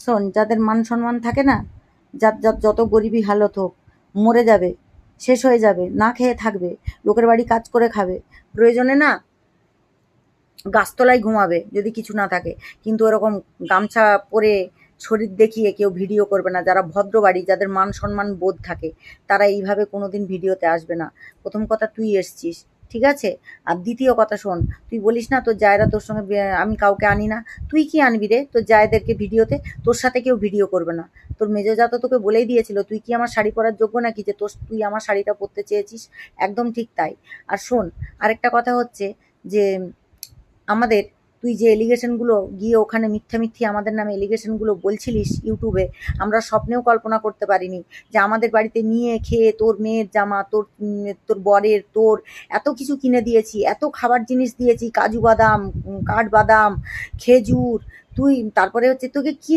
শোন, যাদের মান সম্মান থাকে না, যার যত গরিবী হালত হোক, মরে যাবে, শেষ হয়ে যাবে, না খেয়ে থাকবে, লোকের বাড়ি কাজ করে খাবে, প্রয়োজনে না গাছতলায় ঘুমাবে যদি কিছু না থাকে, কিন্তু ওরকম গামছা পরে শরীর দেখিয়ে কেউ ভিডিও করবে না। যারা ভদ্র বাড়ি, যাদের মান সম্মান বোধ থাকে, তারা এইভাবে কোনোদিন ভিডিওতে আসবে না। প্রথম কথা তুই এসছিস, ঠিক আছে? আর দ্বিতীয় কথা শোন, তুই বলিস না তোর জায়েরা তোর সঙ্গে আমি কাউকে আনি না। তুই কি আনবি রে তোর জায়েদেরকে ভিডিওতে? তোর সাথে কেউ ভিডিও করবে না। তোর মেজো তো তোকে বলেই দিয়েছিল, তুই কি আমার শাড়ি পরার যোগ্য নাকি যে তুই আমার শাড়িটা পরতে চেয়েছিস? একদম ঠিক তাই। আর শোন, আরেকটা কথা হচ্ছে যে আমাদের, তুই যে এলিগেশনগুলো গিয়ে ওখানে মিথ্যামিথ্যি আমাদের নামে এলিগেশনগুলো বলছিলিস ইউটিউবে, আমরা স্বপ্নেও কল্পনা করতে পারিনি যে আমাদের বাড়িতে নিয়ে খেয়ে তোর মেয়ের জামা, তোর বরের, তোর এত কিছু কিনে দিয়েছি, এত খাবার জিনিস দিয়েছি, কাজু বাদাম, কাঠবাদাম, খেজুর, তুই তারপরে হচ্ছে তোকে কি